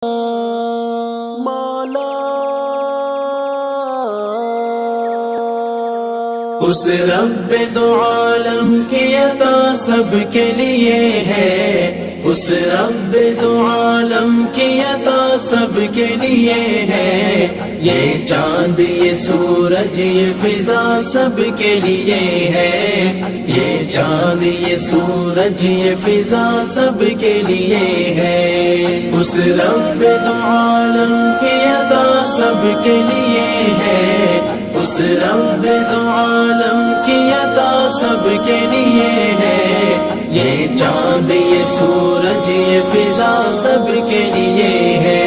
مولا اس رب دو عالم کی عطا سب کے لیے ہے، اس رب دو عالم کی عطا سب کے لیے ہے، یہ چاند یہ سورج یہ فضا سب کے لیے ہے، یہ چاند یہ سورج یہ فضا سب کے لیے ہے، اس رب دو عالم کی عطا سب کے لیے ہے، اس رب دو عالم کی عطا سب کے لیے ہے، یہ چاند یہ سورج یہ فضا سب کے لیے ہے،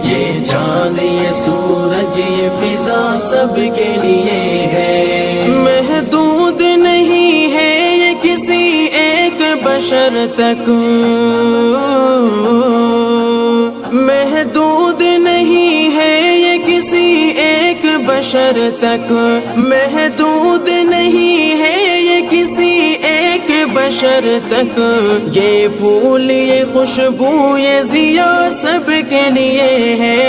یہ چاند یہ سورج یہ فضا سب کے لیے ہے، محدود نہیں ہے یہ کسی ایک بشر تک، محدود نہیں ہے یہ کسی ایک بشر تک، محدود نہیں ہے یہ کسی ایک بشر تک، یہ پھول یہ خوشبو یہ ضیا سب کے لیے ہے،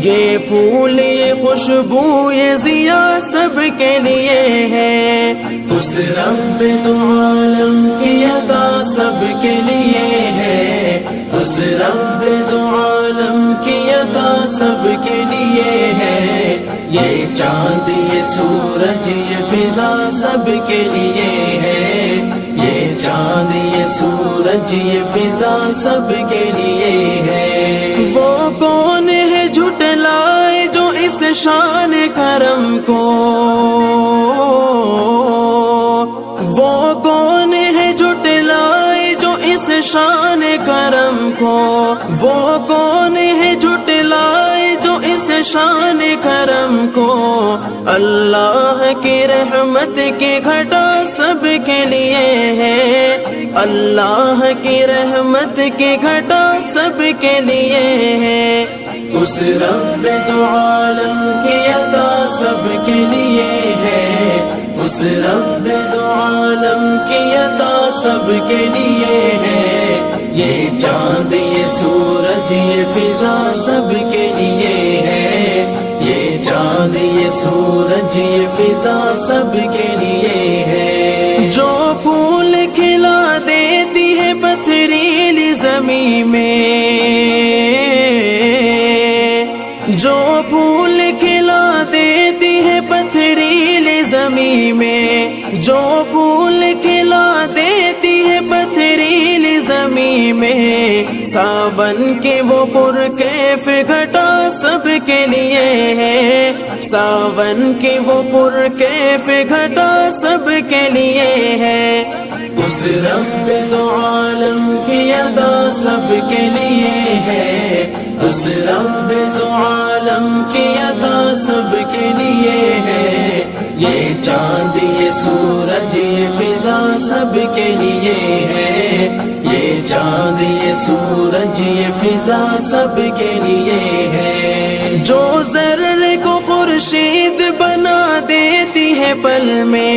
یہ پھول یہ خوشبو یہ ضیا سب کے لیے ہے، اس رب دو عالم کی عطا سب کے لیے ہے، اس رب دو عالم کی عطا سب کے لیے ہے، یہ چاند یہ سورج یہ فضا سب کے لیے ہے، یہ چاند یہ سورج یہ فضا سب کے لیے ہے، وہ کون ہے جھٹلائے جو اس شان کرم کو، وہ کون ہے جھٹلائے جو اس شان کرم کو، وہ کون ہے جھٹلائے جو اس شان کرم کو، اللہ کی رحمت کی گھٹا سب کے لیے ہے، اللہ کی رحمت کی گھٹا سب کے لیے ہے، اس رب دو عالم کی عطا سب کے لیے ہے، اس رب دو عالم کی عطا سب کے لیے ہے، یہ چاند یہ سورج یہ فضا سب کے لیے ہے، یہ چاند یہ سورج یہ فضا سب کے لیے ہے، جو پھول کھلا دیتی ہے پتھریلی زمین میں، جو پھول کھلا دیتی ہے پتھریلی زمین میں، جو پھول کھلا دیتی ہے پتھریلی زمین میں، ساون کی وہ پرکیف گھٹا سب کے لیے ہے، ساون کی وہ پرکیف گھٹا سب کے لیے ہے، اس رب دو عالم کی عطا سب کے لیے ہے، اس رب دو عالم کی عطا سب کے لیے ہے، یہ چاند یہ سورج یہ فضا سب کے لیے ہے، یہ چاند یہ سورج یہ فضا سب کے لیے ہے، جو ذرے کو خورشید بنا دیتی ہے پل میں،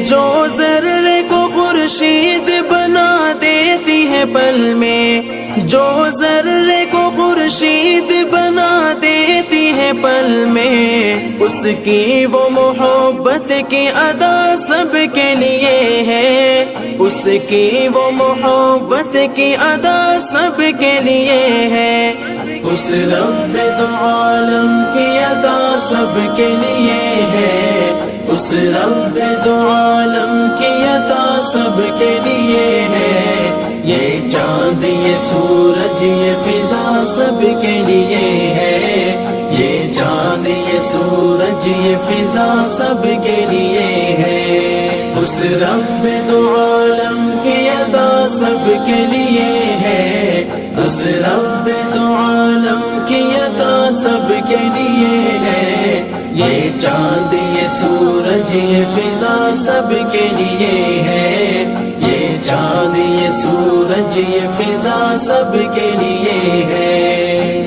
جو ذرے کو خورشید بنا دیتی ہے پل میں، جو ذرے کو خورشید بنا دیتی ہے پل میں، اس کی وہ محبت کی ادا سب کے لیے ہے، اس کی وہ محبت کی ادا سب کے لیے ہے، اس رب دو عالم کی ادا سب کے لیے ہے، اس رب دو عالم کی عطا سب کے لیے ہے، یہ چاند یہ سورج یہ فضا سب کے لیے ہے، یہ چاند یہ سورج یہ فضا سب کے لیے ہے، اس رب دو عالم کی عطا سب کے لیے ہے، اس رب دو عالم کی عطا سب کے لیے ہے، یہ چاند یہ سورج یہ فضا سب کے لیے ہے، یہ چاند یہ سورج یہ فضا سب کے لیے ہے۔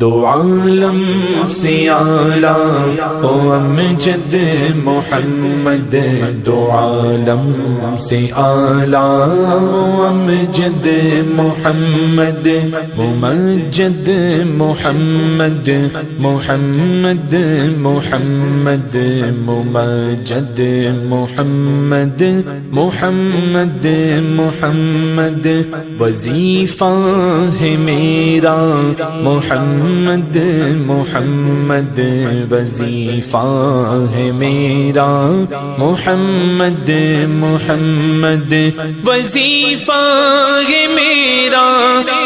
دو عالم سے اعلیٰ او امجد محمد، دو عالم سے اعلیٰ او امجد محمد، ممجد محمد، محمد محمد ممجد محمد، محمد محمد وظیفہ ہے میرا محمد، محمد وظیفہ ہے میرا محمد، محمد وظیفہ ہے میرا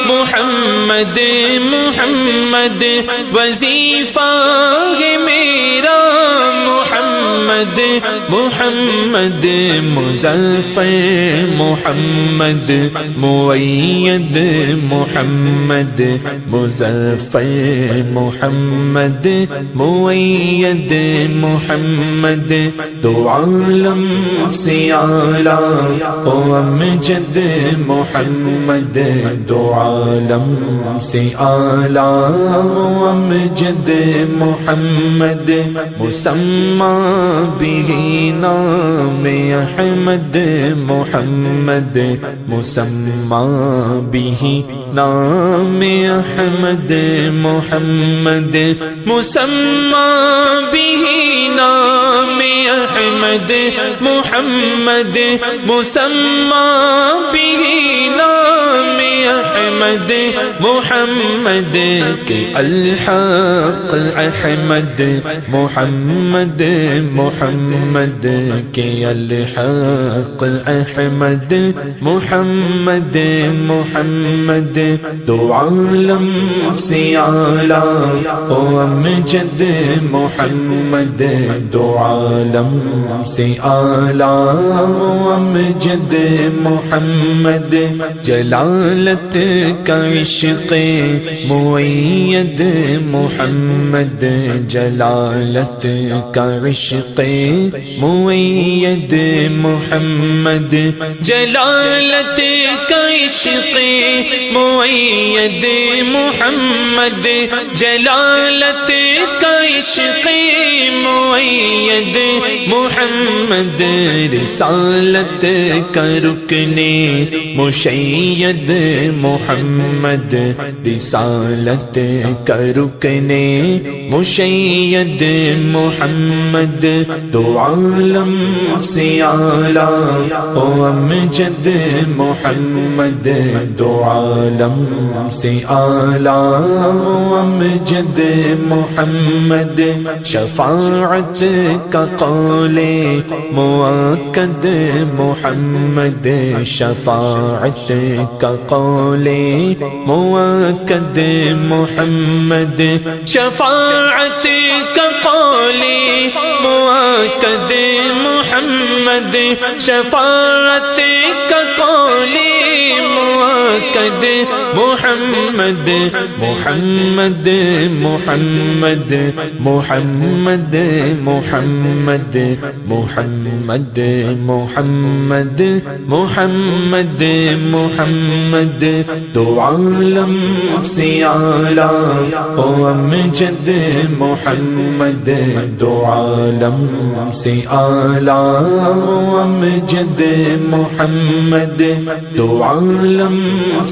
محمد، محمد وظیفہ ہے میرا محمد، محمد مظفر محمد مؤید محمد، مظفر محمد مؤید محمد، دو عالم سے اعلیٰ او امجد محمد، دو عالم سے اعلیٰ او امجد محمد، مسمى به نام احمد محمد، مسمى به نام احمد محمد، مسمى به نام احمد محمد، مسمى به نام احمد محمد کے الحق احمد محمد، محمد کے الحق احمد محمد، محمد دو عالم سے اعلیٰ او امجد محمد، دو عالم سے اعلیٰ او امجد محمد، جلالت کا عشق مؤید محمد، جلالت کا عشق مؤید محمد، جلالت کا عشق مؤید محمد، جلالت کا عشق مؤید محمد، رسالت کا رکن مشید محمد، رسالت کا رکن مشید محمد، دو عالم سے اعلیٰ او امجد محمد، دو عالم سے اعلیٰ او امجد محمد، شفاعت کا قول مؤکد محمد، شفاعت کا قول مؤکد محمد، شفاعت کا قول مؤکد محمد، شفاعت کا قول مؤکد محمد، محمد محمد محمد محمد محمد محمد محمد محمد، دو عالم سے اعلیٰ او امجد محمد، دو عالم سے اعلیٰ او امجد محمد، دو عالم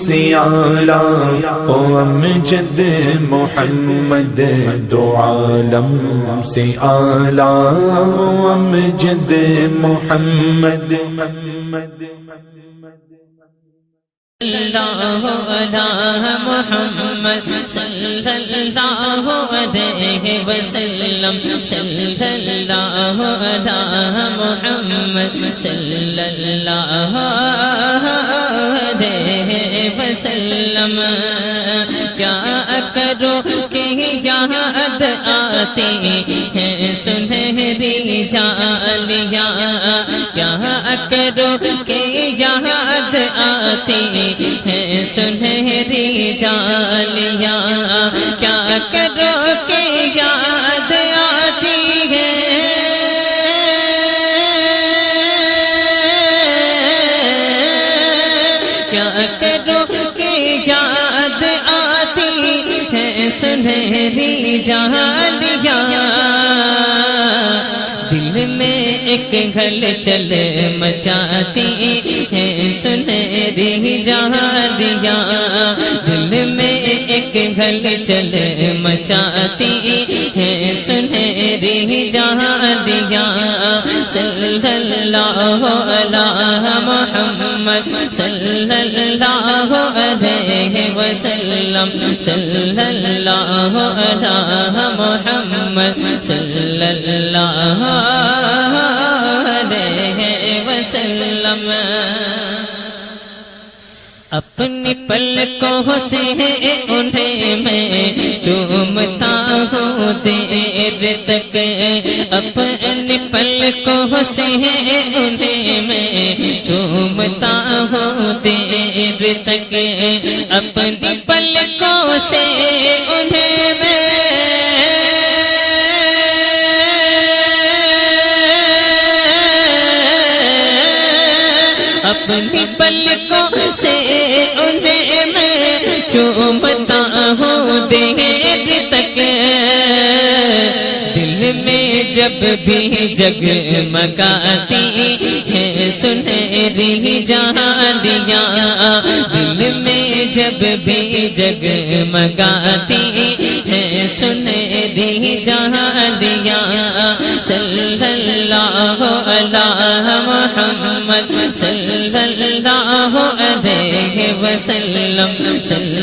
سے اعلیٰ او امجد محمد، دو عالم سے اعلیٰ او امجد محمد، اللہ علی محمد صلی اللہ علیہ وسلم، صلی اللہ علی محمد صلی اللہ علیہ وسلم، کیا کرو کہ یاد آتی ہیں سنہری جالیاں، کیا کرو کہ یاد آتی ہیں سنہری جالیاں، کیا کرو کہ یاد آتی ہے، کیا کرو کہ یاد آتی ہے سنہری جانیاں دل میں ایک ہلچل مچاتی ہیں سنہری جانیاں دل میں ایک ہلچل مچاتی ہیں سنہری جانیاں صلی اللہ علی محمد صلی اللہ علیہ وسلم صلی اللہ علی محمد صلی اللہ علیہ وسلم اپنی پلکوں سے انہیں میں چومتا ہوں دیر تک اپنی پلکوں سے انہیں میں چومتا ہوں دیر تک اپنی پلکوں سے انہیں میں اپنی پلکوں سے انہیں میں چومتا ہوں دیر تک دل میں جب بھی جگمگاتی ہیں سنہری جانیاں دل میں جب بھی جگمگاتی ہیں سنہری جانیاں صلی اللہ علی محمد صلی اللہ علیہ وسلم صلی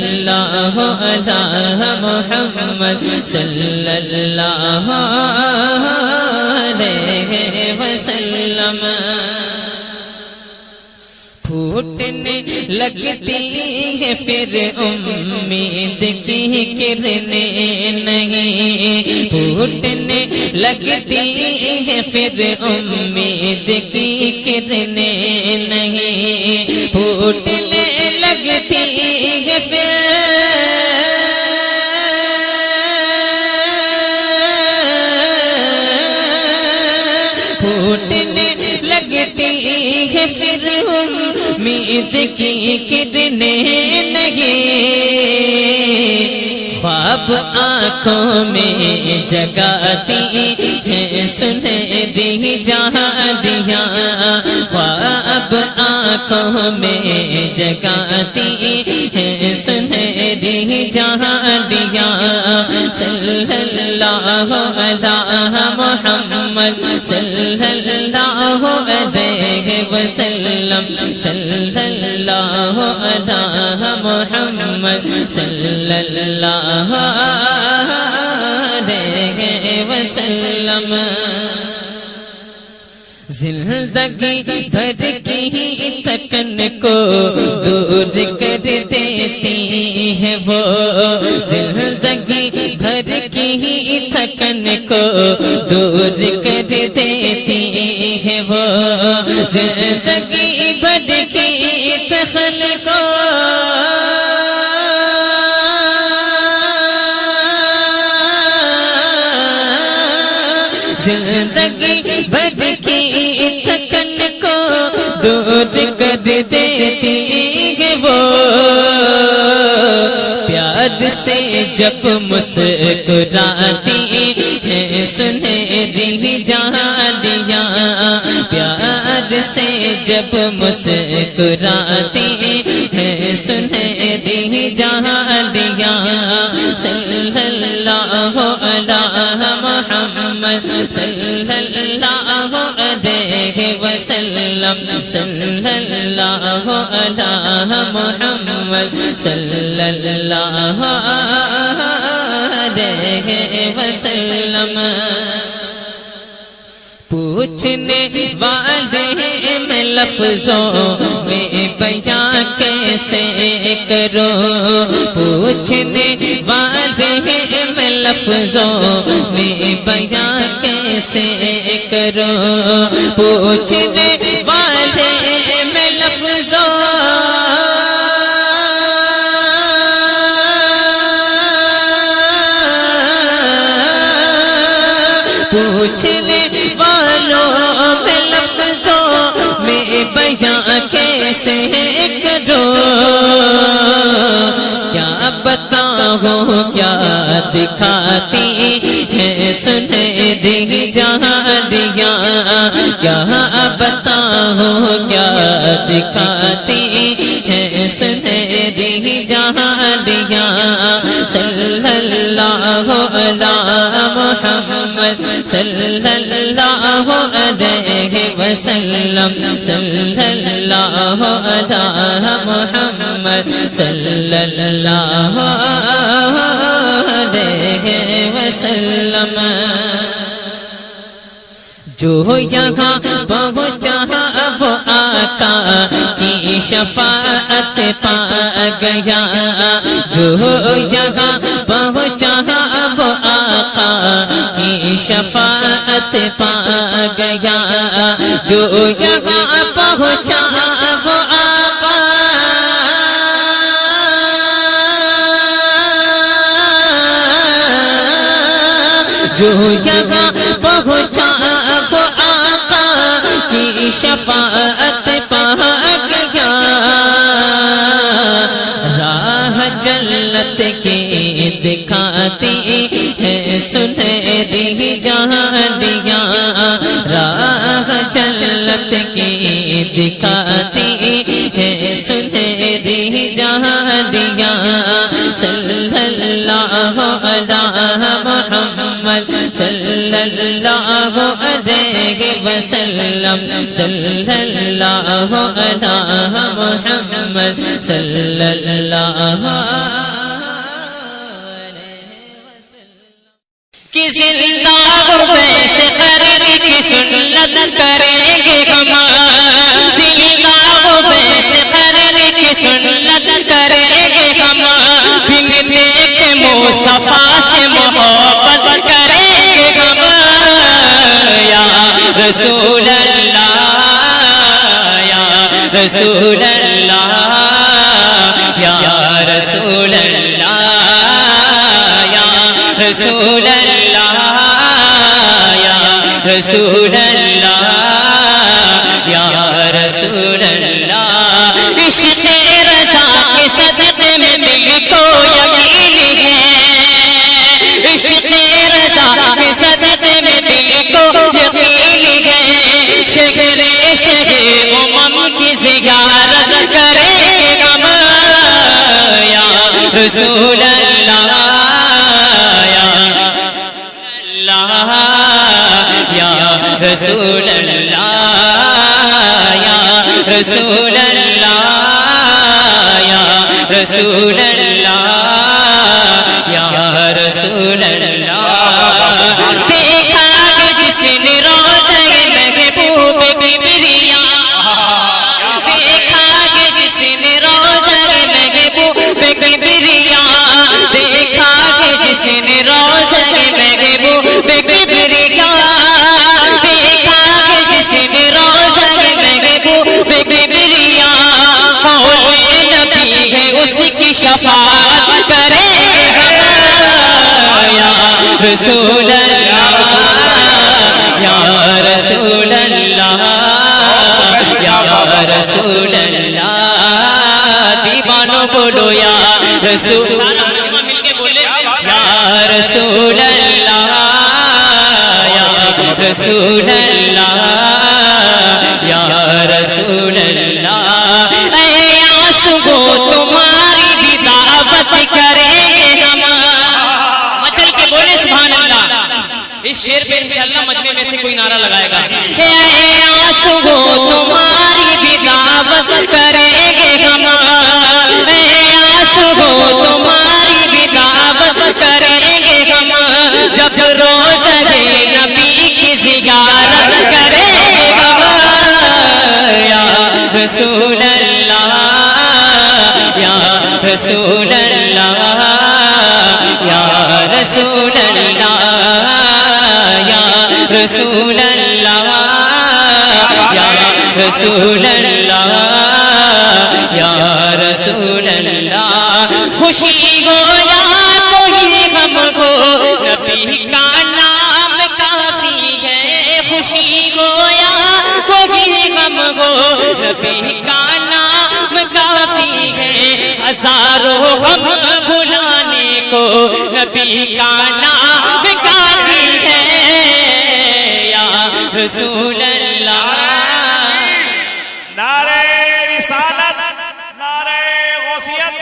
اللہ علی محمد صلی اللہ علیہ وسلم پھوٹنے لگتی ہے پھر امید کی کرنیں نہیں پھوٹنے لگتی ہے پھر امید کی کرنیں نہیں پھوٹنے لگتی ہے پھر پھوٹنے لگتی ہے پھر امید کی کرنیں نہیں خواب آنکھوں میں جگاتی ہیں سنہری جانیاں خواب آنکھوں میں جگاتی ہیں سنہری جانیاں صلی اللہ علی محمد صلی اللہ علیہ وسلم صلی اللہ علی محمد صلی اللہ علیہ وسلم زندگی بھر کی تکن کو دور کر دیتی ہے وہ زندگی بھر کی تھکن کو دور کر دیتی ہے وہ زندگی بھر کی تکن کو زندگی بھر کی تھکن کو دور کر دیتی ہے وہ پیار سے جب مسکراتی ہے سنہری جانیاں پیار سے جب مسکراتی ہے سنہری جانیاں صلی اللہ علی محمد صلی اللہ علیہ وسلم صلی اللہ علی محمد صلی اللہ علیہ وسلم پوچھنے والے میں لفظوں میں بیان کیسے کرو پوچھنے والے میں لفظوں میں بیان کیسے کرو پوچھنے والے میں لفظوں پوچھنے والوں میں لفظوں میں بیان کیسے کرو کیا بتاؤں کیا دکھاتی ہے سنہری جھالیاں، کیا بتاؤں کیا دکھاتی ہے سنہری جھالیاں، صلی اللہ علی محمد صلی اللہ علیہ وسلم، صلی اللہ علی محمد صلی اللہ علیہ وسلم۔ جو یہاں پہنچا وہ آقا کی شفاعت پا گیا، جو یہاں پہنچا وہ آقا کی شفاعت پا گیا، جو یہاں پہنچا وہ آقا جو یہاں پہنچا وہ آقا کی شفاعت پا گیا، راہ جنت کی دکھاتی ہے سنہری جھالیاں، راہ جنت کی دکھاتی ہے سنہری جھالیاں، صلی اللہ علی محمد صلی اللہ علیہ وسلم، صلی اللہ علی محمد صلی اللہ کہ زندہ غربے سے قرب کی سنت کریں گے ہم، زندہ غربے سے قرب کی سنت کریں گے ہم، بن دیکھ مصطفیٰ سے محبت کریں گے ہم، یا رسول اللہ یا رسول اللہ یا رسول اللہ یا رسول اللہ یا رسول اللہ یا رسول اللہ، عشق رضا کے صدقے میں دل کو یقین ہے، عشق رضا کے صدقے میں دل کو یقین ہے، شہر امم کی زیارت کریں گے ہم، یا رسول اللہ یا رسول اللہ یا رسول اللہ یا رسول اللہ یا رسول اللہ، دیکھا کہ جس نے روزہ محبوب کبریا، دیکھا کہ جس نے روزہ محبوب کبریا، دیکھا کہ جس نے روزہ محبوب کبریا، دیکھا کہ جس نے روزہ محبوب کبریا، قول نبی ہے اس کی شفاعت کریں گے ہم، یا رسول اللہ یا رسول اللہ یا رسول اللہ، دیوانوں بولو یا رسول اللہ، مل کے بولے یا رسول اللہ یا رسول اللہ یا رسول اللہ، اے آنسو تمہاری بھی دعوت کریں گے ہم، مچل کے بولے سبحان اللہ، اس شعر پہ انشاءاللہ مجمع میں سے کوئی نعرہ لگائے گا، اے آنسو تمہاری بھی دعوت کریں گے ہم، اے آنسو تمہاری بھی دعوت کریں گے ہم، جب روزہ نبی کی زیارت کریں گے ہم، یا رسول اللہ یا رسول اللہ یا رسول اللہ یا رسول اللہ یا رسول اللہ یا رسول اللہ، خوشی ہو یا کوئی غم ہو نبی کا نام کافی ہے، خوشی ہو یا کوئی غم ہو نبی کا نام کافی ہے، ہزاروں غم بھلانے کو نبی کا نام کافی ہے یا رسول اللہ. نعرہ رسالت، نعرہ غوثیت،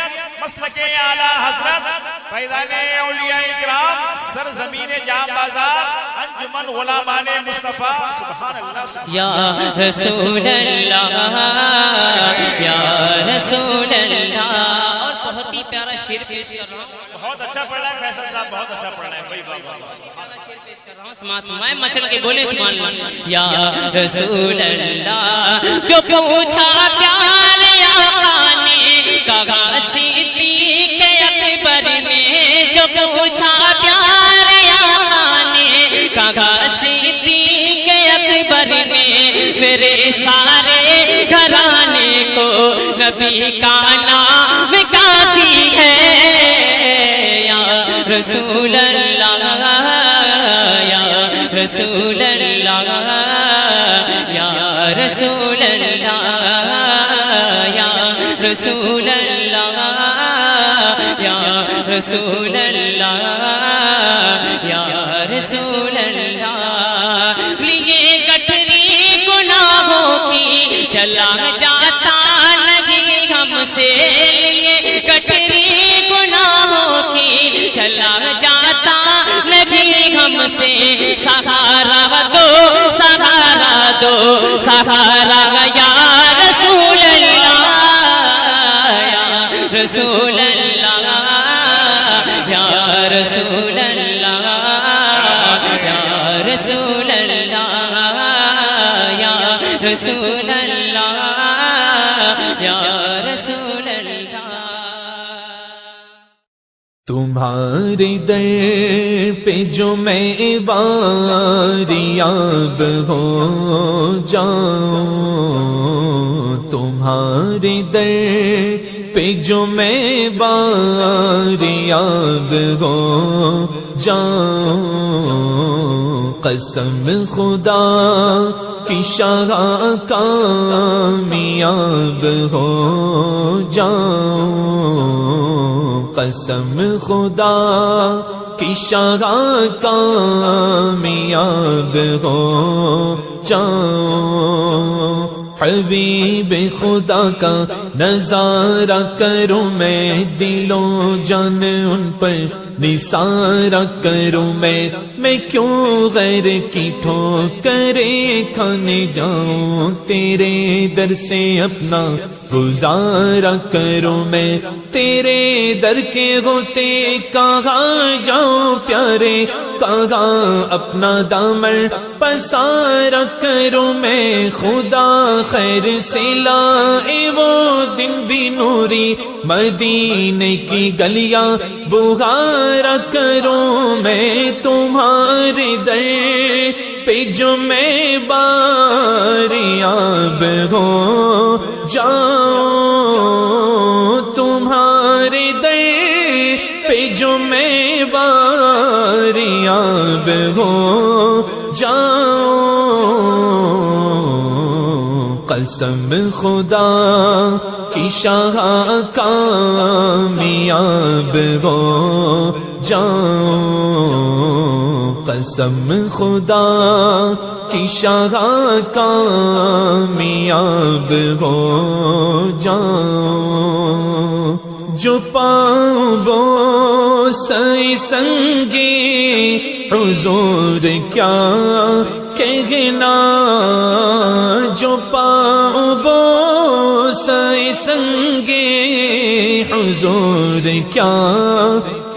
مسلک اعلی حضرت فیضان اولیاء کرام، سرزمین جام بازار، انجمن غلامان مصطفیٰ. سبحان اللہ یا رسول اللہ یا رسول اللہ. اور بہت ہی پیارا شعر پیش کر رہا ہوں. بہت اچھا پڑھ رہا ہے فیصل صاحب، بہت اچھا پڑھ رہا ہے بھائی. سماعت فرمائے، مچل کے بولے سبحان اللہ. یا رسول اللہ جو پوچھا پیار آقا نے کہا صدیق اکبر نے، جو پوچھا پیار آقا نے کہا صدیق اکبر نے، میرے سارے گھرانے کو نبی کا نام کافی ہے یا رسول اللہ یا رسول اللہ یا رسول اللہ یا رسول اللہ یا رسول اللہ یا رسول اللہ. لیے گٹھری گناہوں کی چلا جاتا نہیں ہم سے، لیے گٹھری گناہوں کی چلا جاتا نہیں ہم سے. سہارا دو سہارا دو سہارا یا رسول اللہ یا رسول اللہ یا رسول اللہ یا رسول اللہ یا رسول اللہ یا رسول اللہ. تمہارے در پہ جو میں باریاب ہو جاؤں، تمہارے در پہ جو میں باریاب ہو جاؤں، قسم خدا کی شاہ کامیاب ہو جاؤں، قسم خدا کی شاہ کامیاب ہو جاؤں. حبیب خدا کا نظارہ کروں میں، دل و جان ان پر نثارہ کروں میں کیوں غیر کی ٹھوکریں کھانے جاؤں، تیرے در سے اپنا گزارا کروں میں، تیرے در کے ہوتے کہاں جاؤں پیارے، کہاں اپنا دامن پسارا کروں میں. خدا خیر سے لائے وہ دن بھی نوری، مدینے کی گلیاں بہارا کروں میں. تمہارے در پہ جو میں باریاب ہو جاؤں، تمہارے در پہ جو میں باریاب ہو جاؤں، قسم خدا کی شاہ کامیاب ہو جاؤں، قسم خدا کی شاہ کامیاب ہو جاؤں. جو پاؤں بو سنگی حضور کیا کہنا، جو پاؤں بو سنگی حضور کیا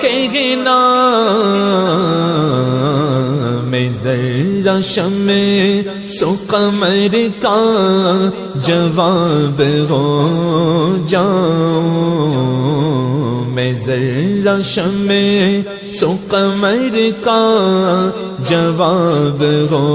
کہنا. میں ذرا شمع سو قمر کا جواب ہو جاؤں، میں ذرا شمع سو قمر کا جواب ہو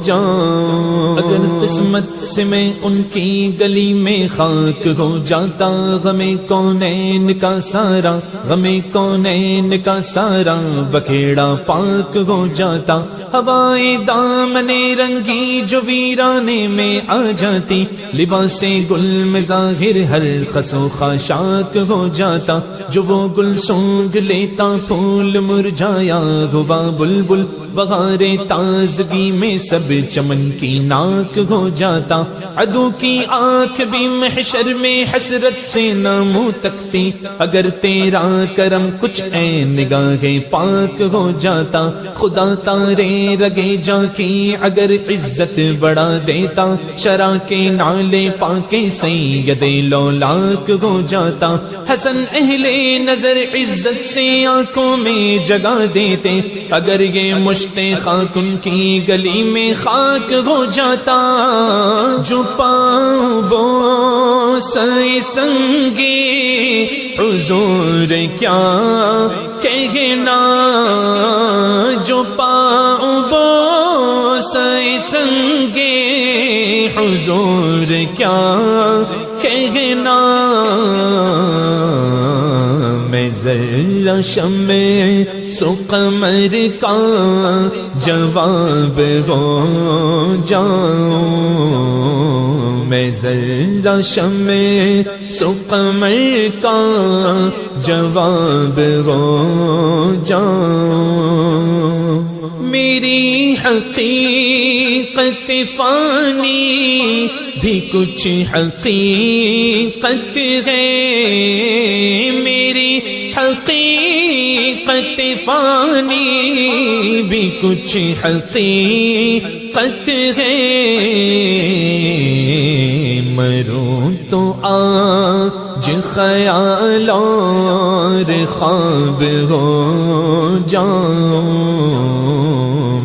جاؤں. اگر قسمت سے میں ان کی گلی میں خاک ہو جاتا، غم کونین کا سارا، غم کونین کا سارا بکھیڑا پاک ہو جاتا. ہوائیں دامن رنگی جو ویرانے میں آ جاتی، لباس گل میں ظاہر ہر خس و خاشاک ہو جاتا. جو وہ گل سونگ لیتا پھول مرجھایا ہوا بلبل بہار تازگی میں سب چمن کی ناک ہو جاتا عدو کی آنکھ بھی محشر میں حسرت سے نہ منہ تکتی اگر تیرا کرم کچھ اے نگاہ پاک ہو جاتا خدا تارے رگے جا کی اگر عزت بڑھا دیتا شرع کے نالے پاکے سید لولاک ہو جاتا حسن اہل نظر عزت سے آنکھوں میں جگہ دیتے اگر یہ مشت خاک ان کی گلی میں خاک ہو جاتا جو پاؤں بو سائے سنگی حضور کیا کہنا جو پاؤں بو سائے سنگی حضور کیا کہنا میں ذرا شمع سو قمر کا جواب ہو جاؤں میں ذرا شمع سو قمر کا جواب ہو جاؤں میری حقیقت فانی بھی کچھ حقیقت ہے میری حقیقت فانی بھی کچھ حقیقت ہے مروں تو آج خیال اور خواب ہو جاؤں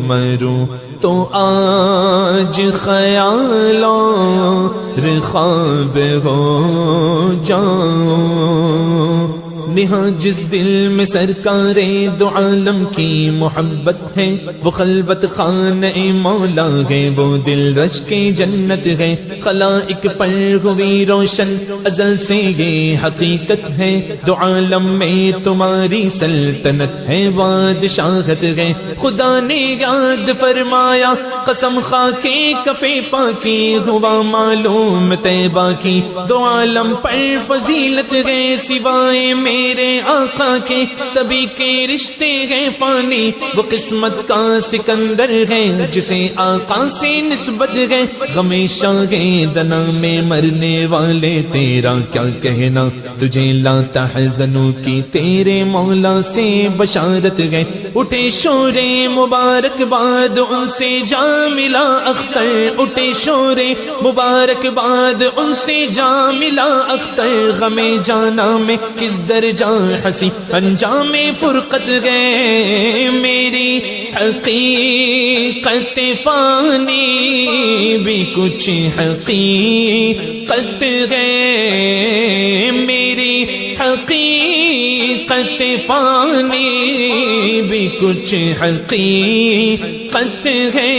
مروں تو آج خیال اور خواب ہو جاؤں نہاں جس دل میں سرکار دو عالم کی محبت ہے وہ خلوت خانہ مولا ہے وہ دل رش کے جنت ہے خلائق پر ہوئی روشن ازل سے یہ حقیقت ہے دو عالم میں تمہاری سلطنت ہے بادشاہت ہے خدا نے یاد فرمایا قسم خا کے کفے پاکی ہوا معلوم طیبہ کی دو عالم پر فضیلت ہے سوائے میرے آقا کے سبھی کے رشتے ہیں فانی وہ قسمت کا سکندر ہے جسے آقا سے نسبت ہے غم شاہ دنا میں مرنے والے تیرا کیا کہنا تجھے لا تحزنوں کی تیرے مولا سے بشارت ہے اٹھے شور مبارک باد ان سے جا ملا اختر اٹھے شور مبارک باد ان سے جا ملا اختر غم جانا میں کس درجہ ہنسی انجام فرقت گئے میری حقیقت فانی بھی کچھ حقیقت ہے میری حقیقت فانی بھی کچھ حقیقت ہے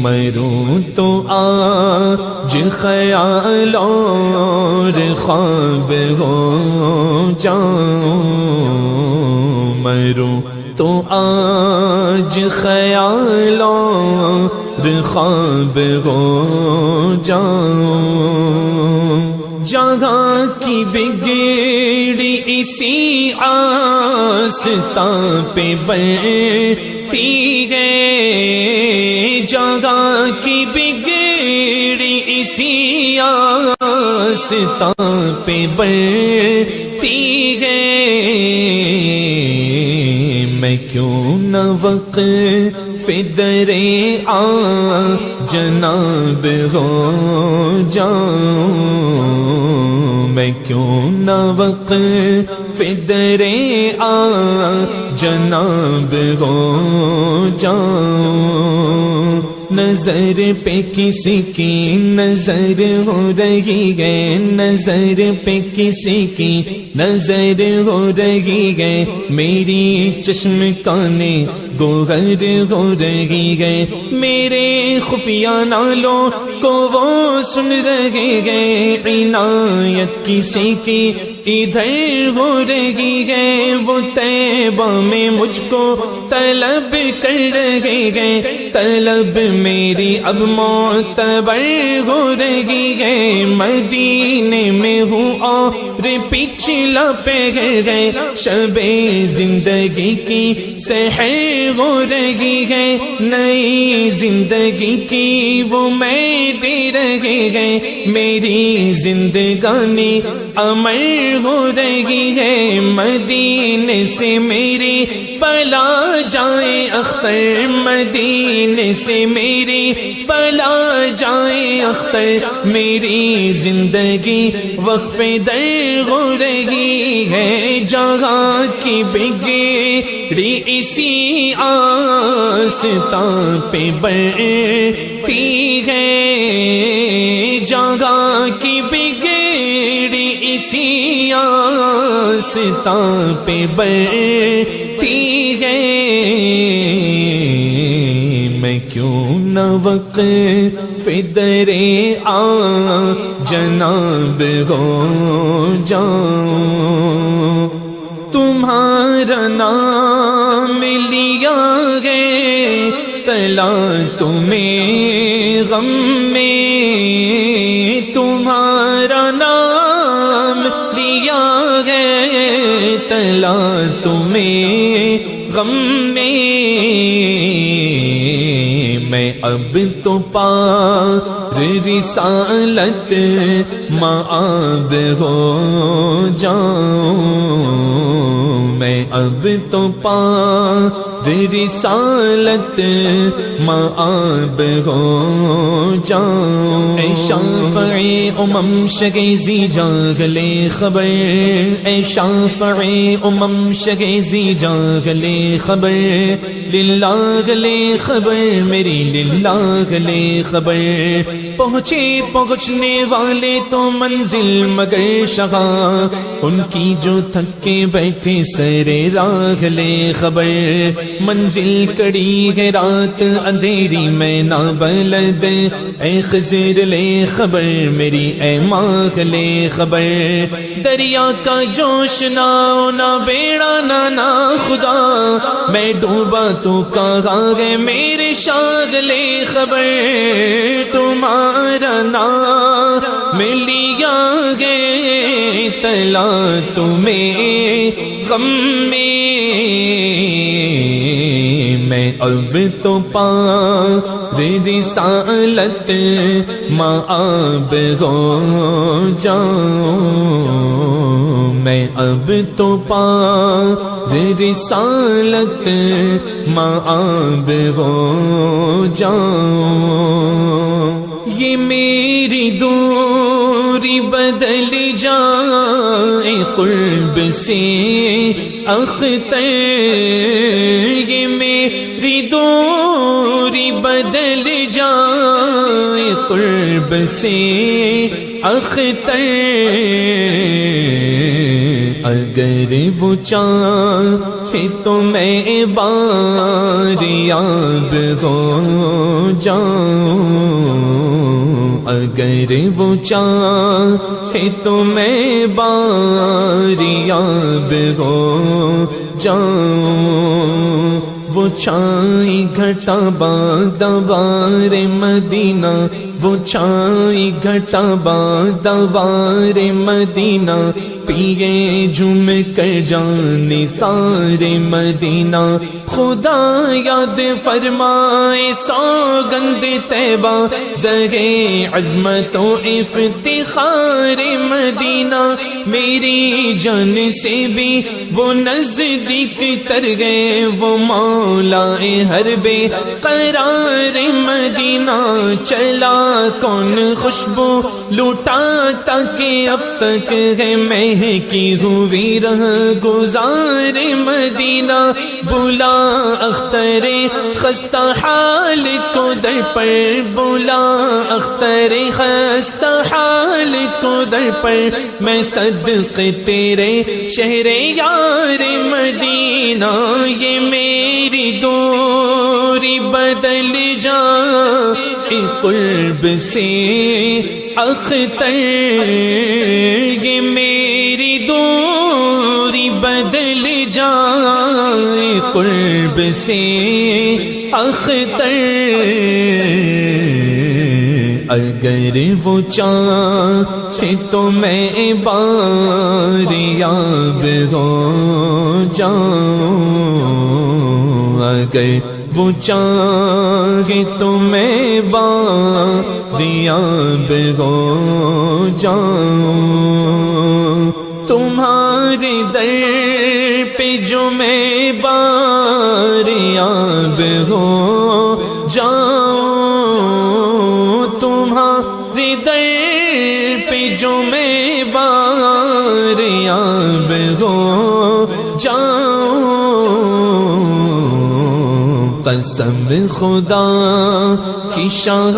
مروں تو آج خیال اور خواب ہو جاؤں مروں تو آج خیال اور خواب ہو جاؤں جہاں کی بگڑی اسی آستاں پہ بڑھتی ہے جگہ کی بگڑی اسی آستاں پہ بڑھتی ہے میں کیوں نہ وقف در جناب ہو جاؤں میں کیوں نہ وقف در جناب ہو جاؤں نظر پہ کسی کی نظر ہو رہی ہے نظر پہ کسی کی نظر ہو رہی ہے میری چشم کانے گوہر ہو رہی ہے میرے خفیہ نالوں کو وہ سن رہے ہیں عنایت کسی کی ادھر ہو رہی ہے، وہ طیبہ میں مجھ کو طلب کر رہے ہیں، طلب میری اب معتبر ہو رہی ہے، مدینے میں ہوں اور پچھلا پہر ہے، شب زندگی کی سحر ہو رہی ہے، نئی زندگی کی وہ میں دے رہے ہیں، میری زندگانی امر ہو رہی ہے، مدینے سے میری پلا جائے اختر، مدینے سے میری پلا جائے اختر، میری زندگی وقف در ہو رہی ہے، جہاں کی بگڑی اسی آستاں پہ بڑھتی ہے، جگہ کی بگڑی اسی آستاں پہ بڑھتی ہے، میں کیوں نہ وقف در جناب ہو جاؤں، تمہارا نام لیا ہے تلا تمہیں غم میں، تمہارا نام لیا ہے تلا تمہیں غم میں، میں اب تو پار رسالت مآب ہو جاؤں، میں اب تو پار رسالت مآب ہو جاؤں، اے شافعی شگیزی جاگلے خبر، اے شافعی شگیزی جاگلے خبر، للہ گلے خبر میری، للہ گلے خبر، پہنچنے والے تو منزل مگر شغاں، ان کی جو تھکے بیٹھے سرے راہ لے خبر، منزل کڑی ہے رات اندھیری میں نہ بلد، اے خضر لے خبر میری، اے ماں لے خبر، دریا کا جوش نہ بیڑا نہ خدا، میں ڈوبا تو کہاں گئے میرے شاہ لے خبر، تمہارا نام لیا گے تلا تمہیں غم میں، میں اب تو پار رسالت مآب ہو جاؤں، میں اب تو پار رسالت مآب ہو جاؤں، یہ میری دوری بدل جائے قرب سے اختر، یہ میری دوری بدل جائے قرب سے اختر، اگر وہ چاہے تو میں باریاب ہو جاؤں، اگر وہ چاہے تو میں باریاب ہو جاؤں، وہ چھائی گھٹا بادوار مدینہ، وہ چھائی گھٹا بادوار مدینہ، پیے جم کر جانے سارے مدینہ، خدا یاد فرمائے سوگند طیبہ، زرے عظمت و افتخار مدینہ، میری جان سے بھی وہ نزدیک تر گئے، وہ مولا ہر بے قرار مدینہ، چلا کون خوشبو لوٹا تاکہ اب تک ہے مہکی ہوئی رہ گزار مدینہ، بلا اختر خستہ حال کو در پر، بلا اختر خستہ حال کو در پر، میں صدق تیرے شہر یار مدینہ، یہ میری دوری بدل جائے قرب سے اختر، یہ میری دوری سے اختر اگر وہ چاہے تو میں باریاب ہو جاؤں، اگر وہ چاہے تو میں باریاب ہو جاؤں، تمہارے در پہ جو میں باریاب ہو جاؤں، تمہارے در پہ جو میں باریاب ہو جاؤں، قسم خدا کی شاہ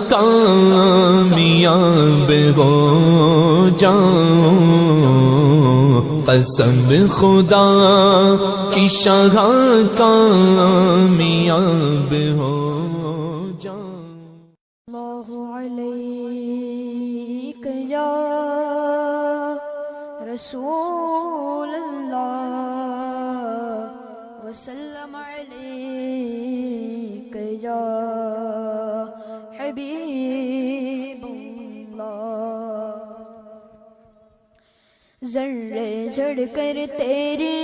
کامیاب ہو جاؤں، قسم خدا کی شاہ کامیاب ہو جاؤں۔ اللہ علیک یا رسول اللہ وسلم علیک یا حبیب اللہ، ذرے جھڑ کر تیری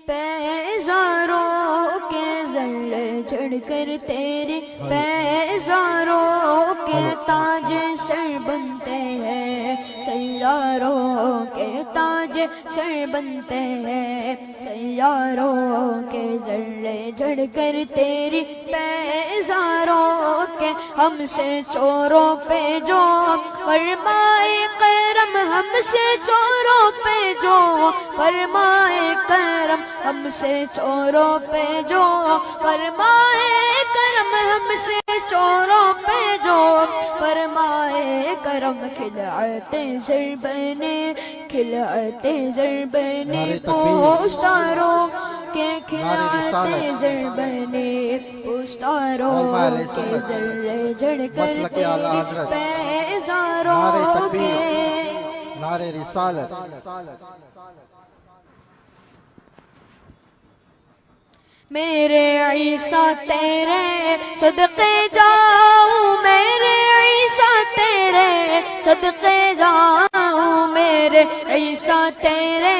پیزاروں کے، ذرے جھڑ کر تیری پیزاروں کے تاج سر بنتے ہیں، سیاروں کے تاج سر بنتے ہیں، سیاروں کے ذرے جھڑ کر تیری پیزاروں کے، ہم سے چوروں پہ جو فرمائے کرم، ہم سے چوروں پہ جو فرمائے کرم، ہم سے چوروں پہ جو فرمائے کرم، ہم سے چوروں پہ جو فرمائے کرم، کھلاتے زر بنے، کھلاتے زر بنے پوشتاروں کے، کھلاتے زر بنے پوشتاروں کے، ذرے جھڑ کر تیری پیزاروں کے، نعرہ رسالت۔ میرے عیسیٰ تیرے صدقے جاؤں، میرے عیسیٰ تیرے صدقے جاؤں، میرے عیسیٰ تیرے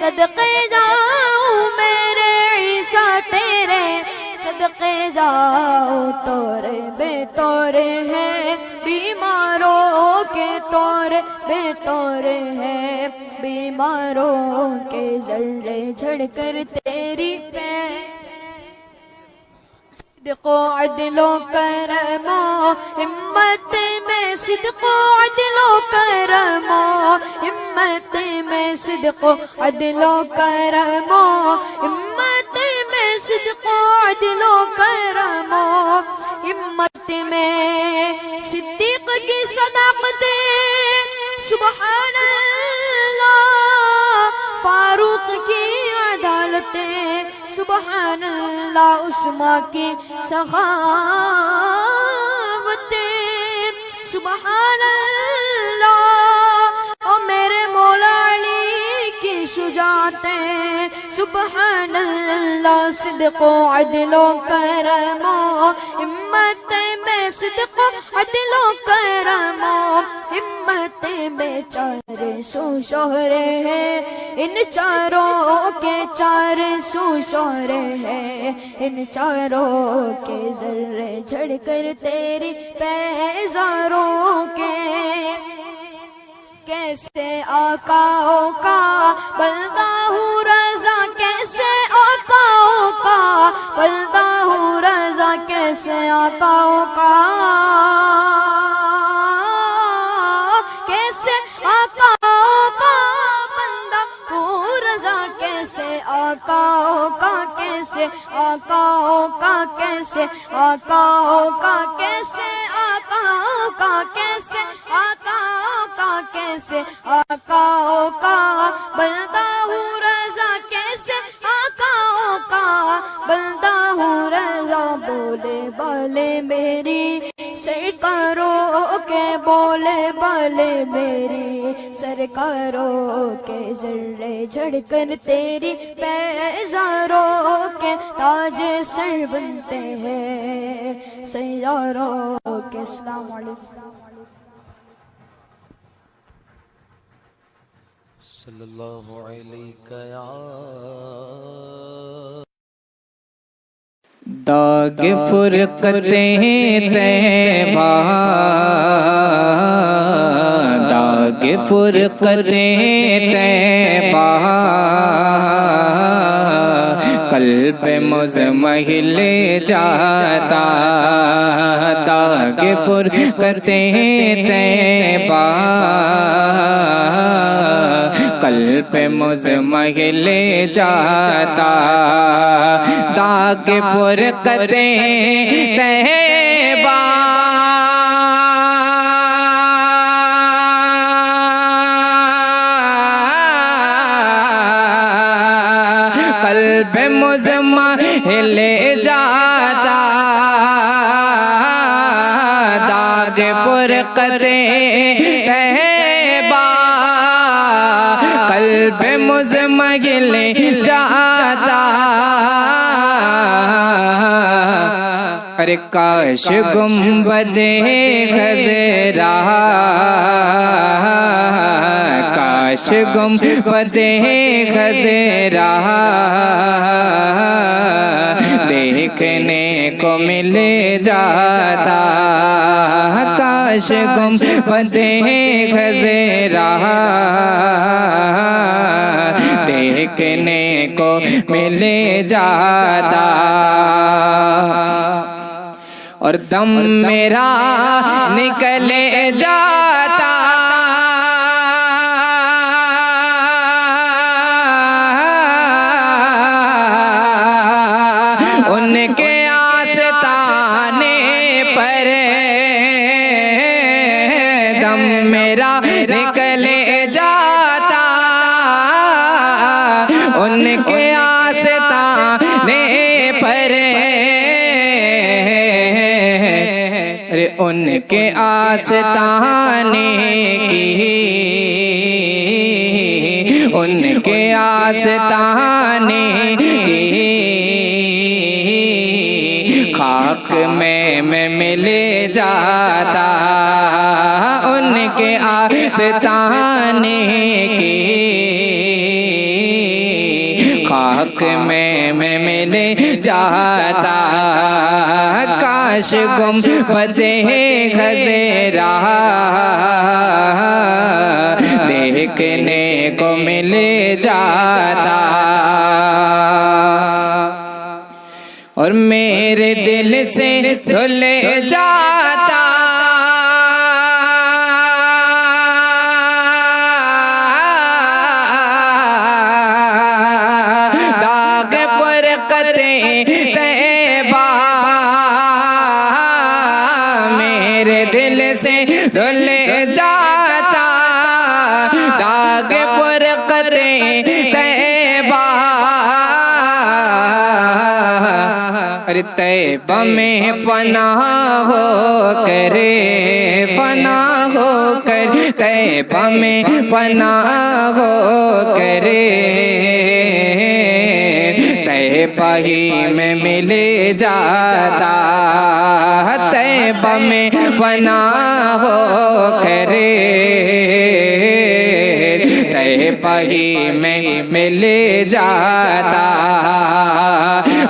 صدقے جاؤں، میرے عیسیٰ تیرے صدقے جاؤں، تورے بے تورے ہیں بیماروں کے، تورے بے تورے ہیں بیماروں کے، ذرے جھڑ کر تیری پہ صدق و عدل و کرم و ہمت میں، صدق و عدل و کرم و ہمت میں، صدق و عدل و کرم و ہمت میں، صدق و عدل و کرم و ہمت میں، صدیق کی صداقت سبحان اللہ، فاروق کی عدالت سبحان اللہ، عثمان کی سخاوت سبحان اللہ، اور میرے مولا علی کی شجاعتیں سبحان اللہ، صدق و عدل و کرم و ہمت میں، صدق و عدل و کرم و ہمت میں، چارے سو شہرے ہیں ان چاروں کے، چار سو شہرے ہیں ان چاروں کے، ذرے جھڑ کر تیری پیزاروں کے، کیسے آقاؤں کا بندہ ہوں رضا، کیسے آقاؤں کا بندہ ہوں رضا، کیسے آقاؤں کا، کیسے آقاؤں کا بندہ ہوں رضا، کیسے آقاؤں کا، کیسے آقاؤں کا، کیسے آقاؤں کا، کیسے آقاؤں کا، کیسے آقاؤں کا، کیسے آقاؤں کا بندہ ہوں رضا، کیسے آقاؤں کا بندہ ہوں رضا، بولے بالے میری سرکاروں کے، بولے بالے میرے سرکاروں کے ذرے جھڑ کر تیری پیزاروں کے تاج سر بنتے ہیں سیاروں کے. السلام علیکم. صلی اللہ علیہ یا داغ فرقت طیبہ داغ فرقت طیبہ قلب مزمحل جاتا داغ فرقت طیبہ قلب مزمحل جاتا داغ فرقت طیبہ قلب مزمحل جاتا داغ فرقت طیبہ قلب مزمحل جاتا. ارے کاش گنبد خضرا کاش گنبد خضرا دیکھنے کو مل جاتا کاش گنبد خضرا دیکھنے کو مل جاتا اور دم میرا نکل جاتا ان کے آستانے پر دم میرا نکل جاتا ان کے آستانے پر ان کے آستانے کی ان کے آستانے کی خاک میں مل جاتا ان کے آستانے کی خاک میں مل جاتا کاش گنبد خضرا دیکھنے کو مل جاتا اور میرے دل سے دھل جاتا داغ فرقت طیبہ میرے دل سے دھل جاتا داغ فرقت طیبہ ارے طیبہ میں پناہ ہو کرے پناہ ہو کر طیبہ میں پناہ ہو کرے طیبہ ہی میں مل جاتا طیبہ میں پناہ ہو کرے طیبہ ہی میں مل جاتا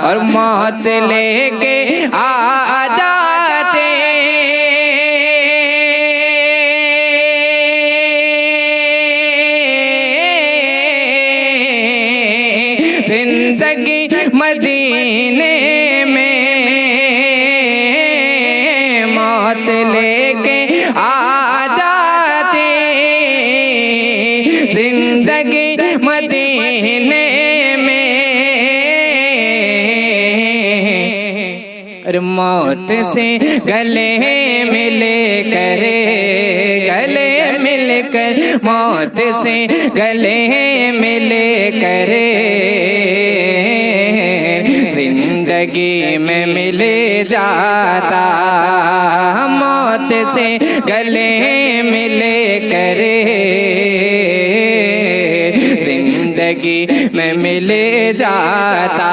اور موت لے کے آ جاتے زندگی مدینے میں موت لے کے آ جاتے زندگی مدینے میں اور موت سے گلے ملے کرے گلے مل کر موت سے گلے ملے کرے زندگی میں مل جاتا موت سے گلے ملے کرے زندگی میں مل جاتا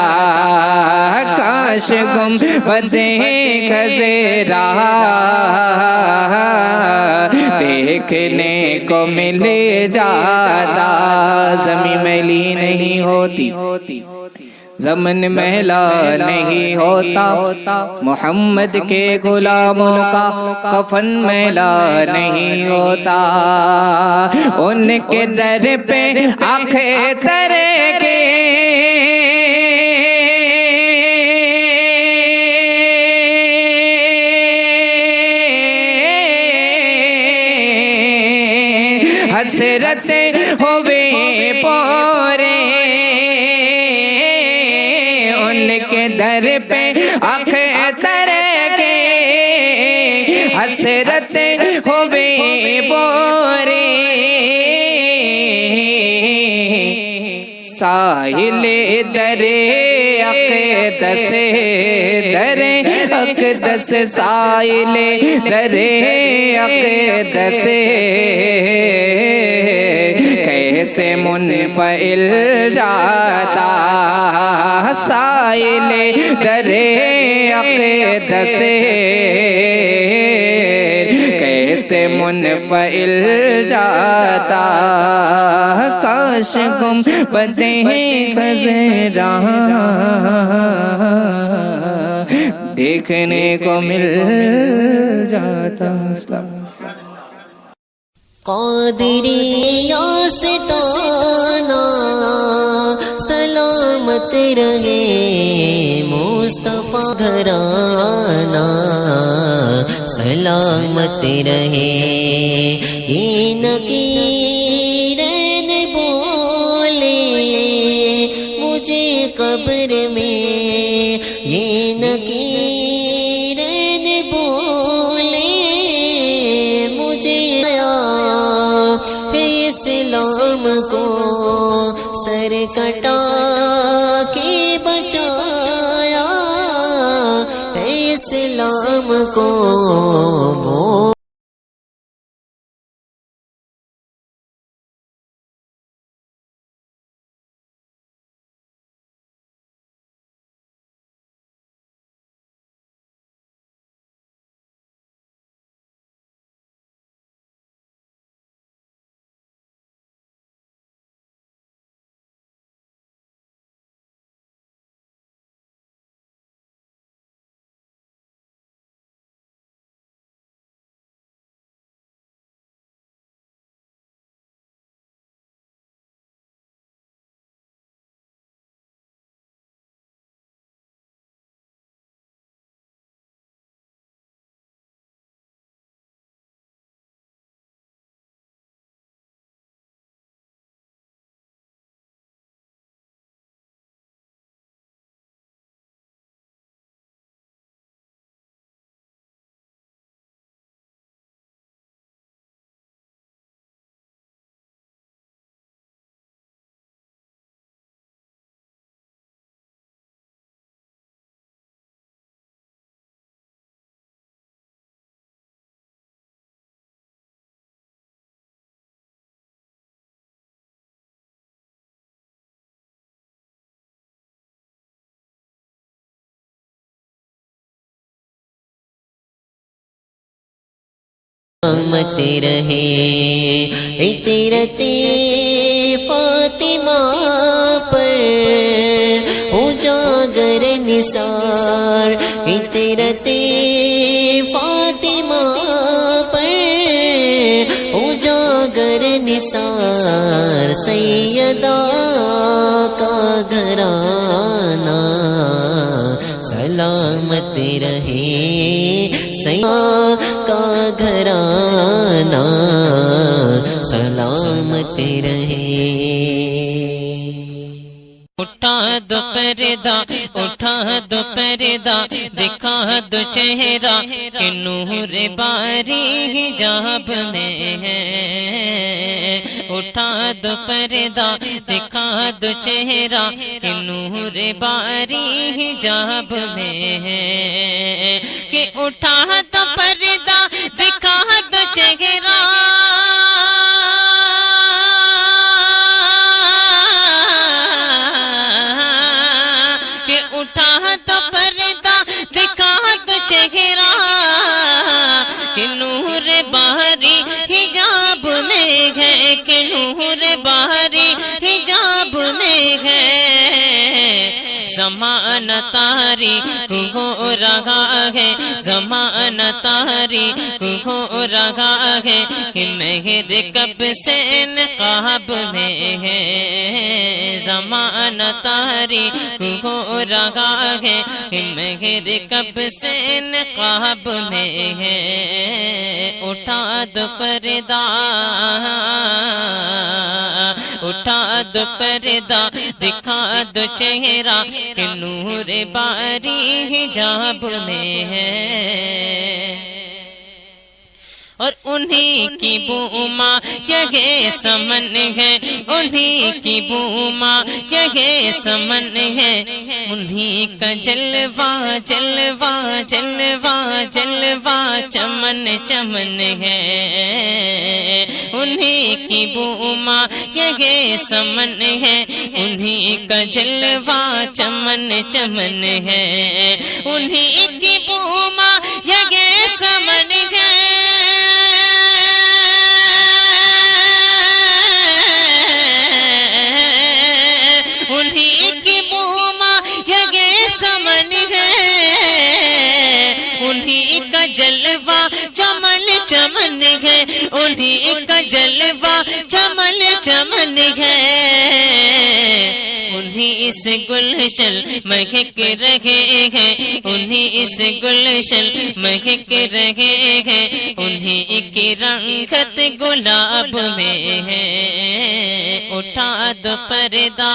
کاش گنبدیں خضرا دیکھنے کو مل جاتا زمین میلی نہیں ہوتی زمن میلا نہیں ہوتا محمد کے غلاموں کا کفن میلا نہیں ہوتا ان کے در پہ آنکھیں ترے کے حسرت ہوئے پورے ان کے در پہ آنکھیں ترے کے حسرت ہوئے پورے ساحل درے اقدس درے اقدس ساحل درے اقدس کیسے منفعل جاتا ساحل درے اقدس کیسے منفعل جاتا کاش گنبدیں خضرا دیکھنے کو مل جاتا قادری آستانہ سلامت رہے مصطفیٰ گھرانہ سلامت رہے یہ نکیرین بولے مجھے قبر میں یہ نکیرین بولے مجھے اسلام کو سر کٹا کے بچایا اسلام کو سلامت رہے عطرت فاطمہ پر اجاگر نثار عطرت فاطمہ پر اجاگر نثار سیدہ کا گھرانہ سلامت رہے سیدہ کا گھرانہ سلامت رہے اٹھا دو پردہ اٹھا دو پردہ دکھا دو چہرہ کہ نور باری حجاب میں ہے اٹھا دو پردہ دکھا دو چہرہ کہ نور باری حجاب میں ہے، کہ اٹھا دو پردہ دکھا دو چہرہ کہ اٹھا دو پردہ دکھا دو چہرہ کہ نور باری حجاب میں ہے، کہ نور باری حجاب میں ہے، زمانہ تاریخ ہو رہا ہے، زمانہ تاریخ ہو رہا ہے، کہ مہر کب سے نقاب میں ہے، زمانہ تاریخ ہو رہا ہے، کہ مہر کب سے نقاب میں ہے، اٹھا دو پردہ اٹھا دو پردہ دکھا دو چہرہ کہ نور باری حجاب میں ہے، اور انہی کی بوما یہ سمن ہے، انہی کی بوما یہ سمن ہے، انہی کا جلوہ جلوہ جلوہ جلوہ چمن چمن ہے، انہی کی بوما یہ سمن ہے، انہی کا جلوہ چمن چمن ہے، انہی کی بوما یہ سمن ہے، انہی کی بوما یہ سمن ہے، انہی کا جلوہ چمن چمن ہے، انہی کا جلوہ چمن چمن ہے، انہی اس گلشن مہک رہے ہیں، انہی اس گلشن مہک رہے ہیں، انہی کی رنگت گلاب میں ہے، اٹھا دو پردہ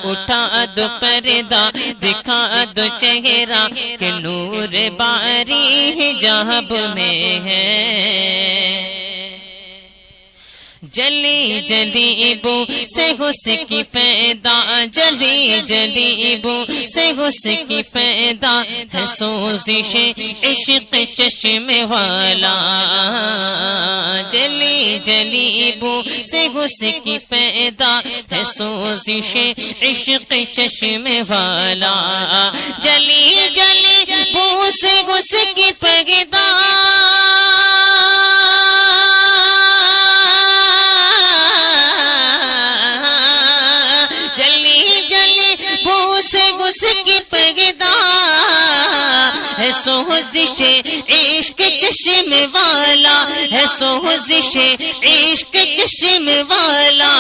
اٹھا دو پردہ دکھا دو چہرہ کہ نور باری حجاب میں ہے، جلی جلی بو سے غس کی پیدا، جلی جلی بو سے غس کی پیدا ہے، سوزش عشق چشم والا، جلی جلی بو سے غس کی پیدا ہے، سوزش عشق چشم والا، جلی جلی بو سے غس کی پیدا، ہے سوزش عشق چشم والا، ہے سوزش عشق چشم والا،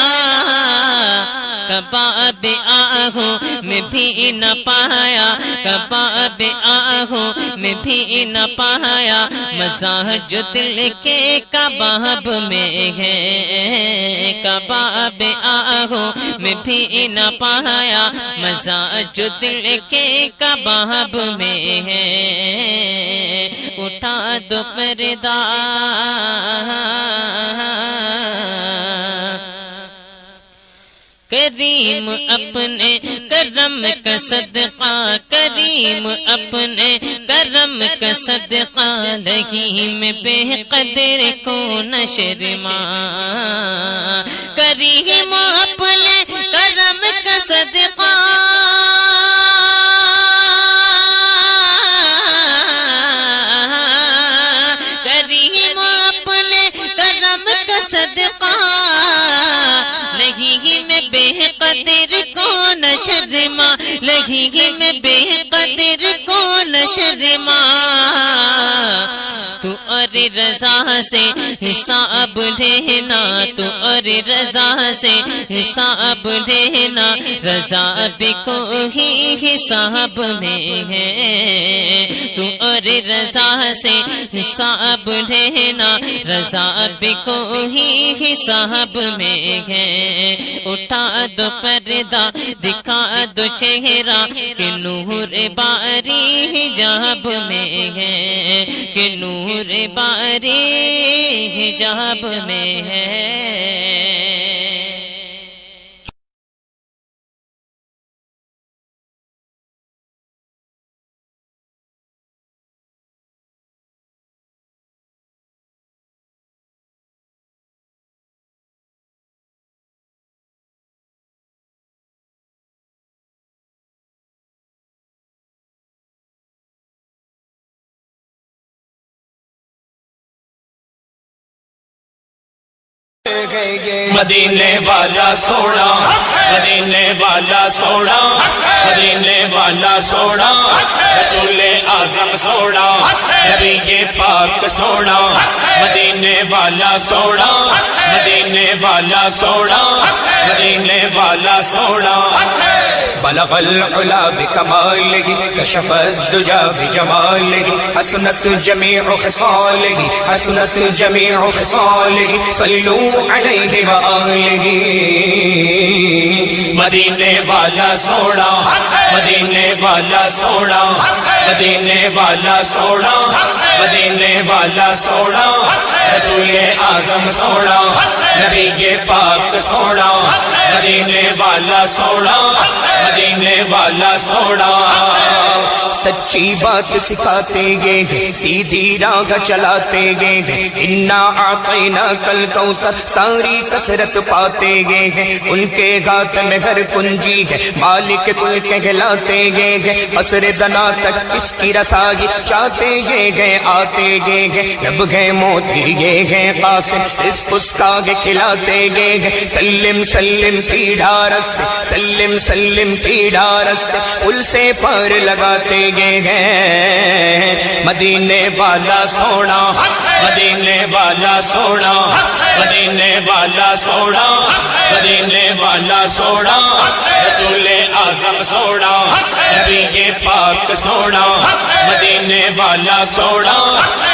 کباب آہوں میں بھی نہ پایا، کباب آہوں میں بھی نہ پایا، مزہ جو دل کے کباب میں ہے، کباب آہوں میں بھی نہ پایا، مزہ جو دل کے کباب میں ہے، اٹھا دو پردہ کریم اپنے کرم کا صدقہ، کریم اپنے کرم کا صدقہ، لہیم بے قدر کو نہ شرما، کریم اپنے کرم کا صدقہ، کریم اپنے کرم کا صدقہ، لہیم بے قدر کو نہ شرما، لہیم بے قدر کو نہ شرما، تو اور رضا سے حساب لینا، تو اور رضا سے حساب لینا، رضا بھی کوئی حساب میں ہے، تو اور رضا سے حساب لینا، رضا بھی کوئی حساب میں ہے، اٹھا دو پردہ دکھا دو چہرہ کہ نور باری حجاب میں ہے، کہ نور باری بیماری حجاب میں ہے مدینے والا سونا مدینے والا سونا مدینے والا سونا رسول اعظم سونا نبی پاک سونا مدینے والا سونا مدینے والا سونا مدینے والا سونا بلغ العلا بکمالہ کشف الدجا بجمالہ حسنت جمیع خصالہ حسنت جمیع خصالہ صلو علیہ وآلہ مدینے والا سونا مدینے والا سونا مدینے والا سونا مدینے والا سونا رسول اعظم سونا نبی پاک سونا مدینے والا سونا مدینے والا سونا سچی بات سکھاتے گئے سیدھی راہ چلاتے گئے انا اعطیناک الکوثر ساری کثرت پاتے گئے ان کے ہاتھ میں گھر کنجی ہے مالک کل کہلاتے گئے قصر دنا تک اس کی رسائی چاہتے گئے آتے گئے جب گئے موتی گئے قاسم اس کا کھلاتے گئے سلم سلم کی ڈھارس سے سلم سلم کی ڈھارس سے پل سے پار لگاتے گئے مدینے والا سونا مدینے والا سونا مدینے والا سونا مدینے والا سونا رسول اعظم سونا نبی پاک سونا مدینے والا سونا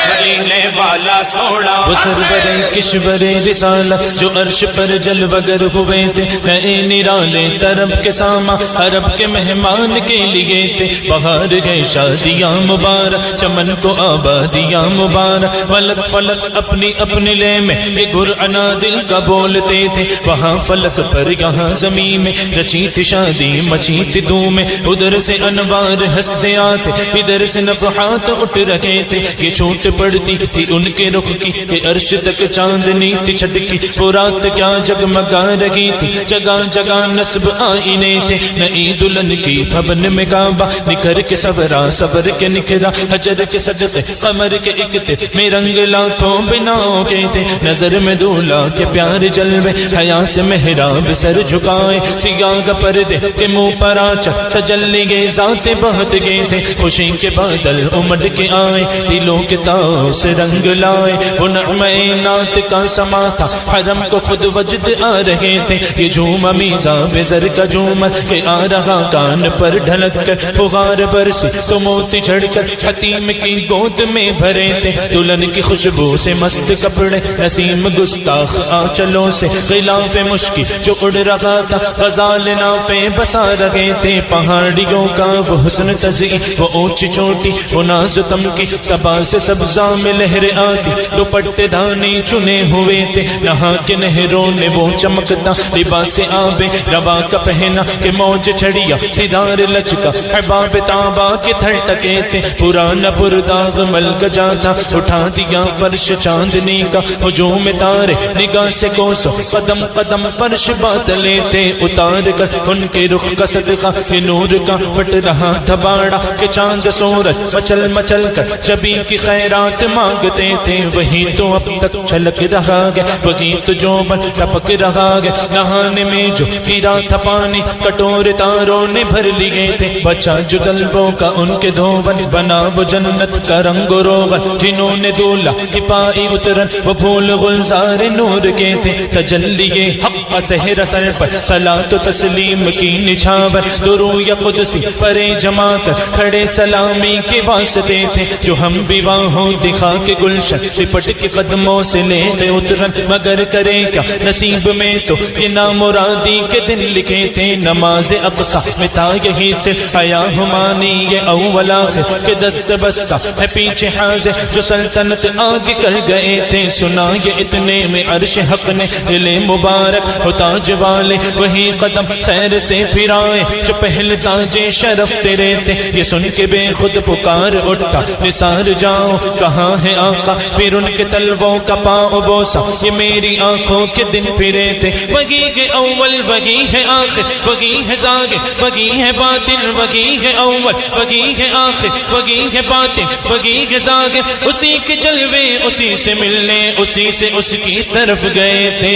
مدینے والا سونا وہ سرور کشور رسالت جو عرش پر جلوگر ہوئے تھے نئے نرالے طرب کے ساما عرب کے مہمان کے لیے تھے بہار گئے شادیاں مبارک چمن کو آبادیاں مبارک ملک فلک اپنی اپنے لے میں ایک گرعنا دل کا بولتے تھے وہاں فلک پر یہاں زمین میں رچی تھی شادی مچی تھی دھوم میں ادھر سے انوار ہنستے آتے ادھر سے نفحات اٹھ رکھے تھے یہ چھوٹ پڑتی تھی ان کے رخ کی یہ عرش تک چاندنی تھی چھٹکی وہ رات کیا جگمگا رہی تھی جگہ جگہ نصب آئینے تھے نئی دلہن کی بھون میں کعبہ نکھر کے سورا صبر کے نکھرا حجر کے صدقے قمر کے اکتے میں رنگ لاکھوں بناؤ کے تھے نظر میں دولہا کے پیار جلوے حیا سے محراب سر جھکائے سیاہ کا پردے کے منہ پر آچا تجلی گئے ذات بہت گئے تھے خوشی کے بادل امڑ کے آئے دلوں کے تاؤ سے رنگ لائے وہ نغمہ نعت کا سما تھا حرم کو خود وجد آ رہے تھے یہ جھوم میزا بزر کا جھومر کہ آ رہا کان پر ڈھلک کر فغار برسی تو موتی جھڑ کر حتیم کی گود میں بھرے تھے دلہن کی خوشبو سے مست کپڑے نسیم گستاخ آنچلوں سے غلاف مشکی جو اڑ رہا تھا غزال نافے بسا رہے تھے پہاڑیوں کا وہ حسن تزئی وہ اونچی چوٹی وہ ناز تم کی صبا سے سبزہ میں لہر آتی دوپٹے دانی چنے ہوئے تھے نہا کے نہروں نے وہ چمکتا لباس آب روا کا پہنا کہ موج چھڑیا دیدار لچکا احباب تابا کے تھر ٹکے تھے پرانا پرداغ ملک جاتا اٹھا دیا فرش چاندنی کا ہجوم تارے نگاہ سے کوسو قدم قدم فرش بادلے تھے اتار کر ان کے رخ کا صدقہ یہ نور کا پٹ رہا تھا باڑا کہ چاند سورج مچل مچل کر جبی کی خیرات مانگتے تھے وہی تو اب تک چھلک رہا گیا وہی تو جو بن ٹپک رہا گیا نہانے میں جو گرا تھا پانی کٹور تاروں نے بھر لیے تھے بچا جو طلبوں کا ان کے دھون بنا وہ جنت کا رنگ و روغن جنہوں نے دولہ کی پائی اترن وہ پھول گلزار نور کے تھے تجلی حق سحر سر پر صلاۃ و تسلیم کی نچھاور درو یا قدسی پرے جما کر کھڑے سلامی کے واسطے تھے جو ہم بیواہوں دکھا کے گلشن لپٹ کے قدموں سے لیتے اترن مگر کرے کیا نصیب میں تو یہ نامرادی کے دن لکھے تھے نماز اقصا میں تھا یہی سے حیا ہمانی یہ اول آخر کے دست بستہ ہے پیچھے حاضر جو سلطنت آگے کر گئے تھے سنا یہ اتنے میں عرش حق نے دل مبارک ہو تاج والے وہی قدم خیر سے پھرائے جو پہل تاج شرف تیرے تھے یہ سن کے بے خود پکار اٹھا نثار جاؤ کہاں ہے آقا پھر ان کے تلووں کا پاؤ بوسا یہ میری آنکھوں کے دن پھرے تھے وہی ہے اول وہی ہے آخر وہی ہے ظاہر وہی ہے باطن وہی ہے اول وہی ہے آخر وہی ہے باطن وہی ہے ظاہر اسی کے جلوے اسی سے ملنے اسی سے اس کی طرف گئے تھے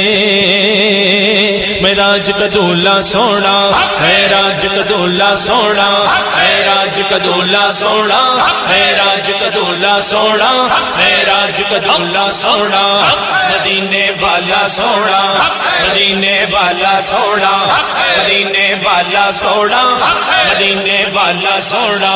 معراج کا دولہا سونا معراج کا دولہا سونا معراج کا دولہا سونا معراج کا دولہا سونا معراج کا دولہا سونا مدینے والا سونا مدینے والا سونا مدینے والا سونا مدینے والا سونا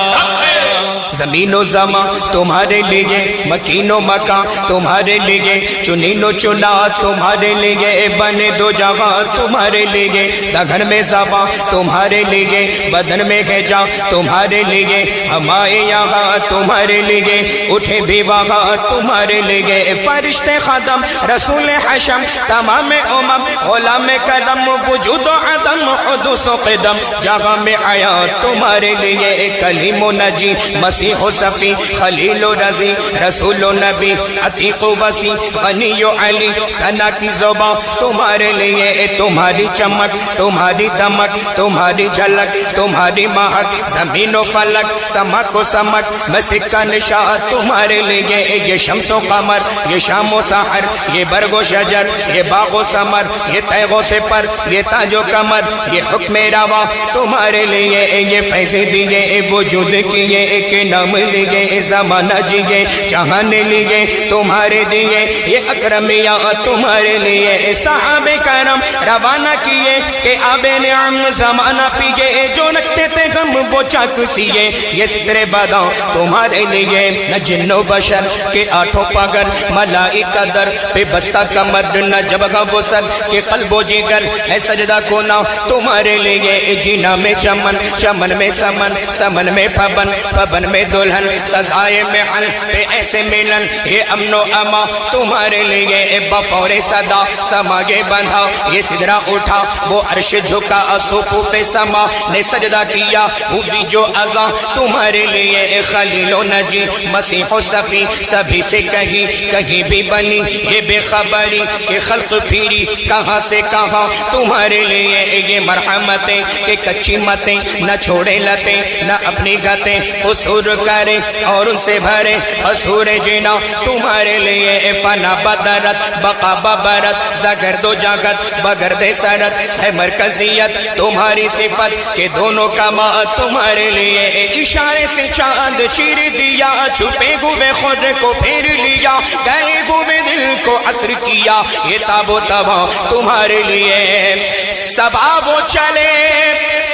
زمین و زمان تمہارے لیے مکین و مکان تمہارے لیے چنین و چنا تمہارے لیے بنے دو جہاں تمہارے لیے دگن میں زبان تمہارے لیے بدن میں ہے جان تمہارے لیے ہمارے یہاں تمہارے لیے اٹھے بھی وہاں تمہارے لیے فرشتے خدم رسول حشم تمام امم غلام کرم وجود و عدم حدوث و قدم جہاں میں آیا تمہارے لیے کلیم و نجی مسیح و صفی خلیل و رضی رسول و نبی عتیق و وسیع غنی و علی ثنا کی زبان تمہارے لیے تمہاری چمک تمہاری دمک تمہاری جھلک تمہاری مہک زمین و فلک سمک و سمک مسک کا نشان تمہارے لیے یہ شمس و قمر یہ شام و سحر یہ برگ و شجر یہ باغ و ثمر یہ تیغ و سپر یہ تاج و کمر یہ حکم روا تمہارے لیے یہ فیض دیے وجود کیے ایک نام لیے زمانہ جیے جہان لیے تمہارے دیے یہ اکرمیاں تمہارے لیے صحابہ کرم روانہ کیے کہ آب نعم زمانہ پیے جو رکھتے تھے غم وہ چاک سیے یہ ستر باداں تمہارے لیے نہ جن و بشر کے آٹھوں پاگر ملائکہ در پہ بستہ کمر نہ جبگہ وہ سر کے قلب و جگر ہے سجدہ کونا تمہارے لیے جینا میں چمن چمن میں سمن سمن میں پبن پبن میں دلہن سزائے محل پہ ایسے ملن یہ امن و اما تمہارے لیے بفور صدا سماگے بندھا یہ سدرہ اٹھا وہ عرش جھکا اصوفو پہ سما نے سجدہ کیا ہوئی جو ازاں تمہارے لیے خلیل و نجی مسیح و صفی سبھی سے کہیں بھی بنی یہ بے خبری کہ خلق پھیری کہاں سے کہاں تمہارے لیے یہ مرحمتیں کہ کچی متیں نہ چھوڑے لتیں نہ اپنی گتیں قصور کرے اور ان سے بھرے حصور جینا تمہارے لیے فنا بدرت بقا ببرت زگرد و جاگت بگرد سرت ہے مرکزیت تمہاری صفت کہ دونوں کا ماں تمہارے لیے اشارے سے چاند چیر دیا چھپے ہوئے خود کو پھیر لیا گئے ہوئے دل کو عصر کیا یہ تاب و تباں تمہارے لیے صبا وہ چلے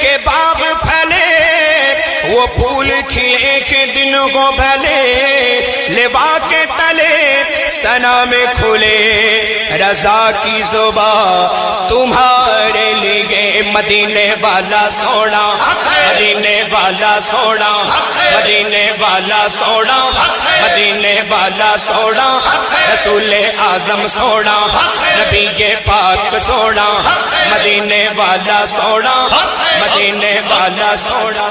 کہ باغ پھلے وہ پھول کھلے کے دن کو بھلے لوا کے تلے سنا میں کھلے رضا کی زبان تمہارے لیے مدینے والا سونا مدینے والا سونا مدینے والا سونا مدینے والا سونا رسول اعظم سونا نبی کے پاک سونا مدینے والا سونا مدینے والا سونا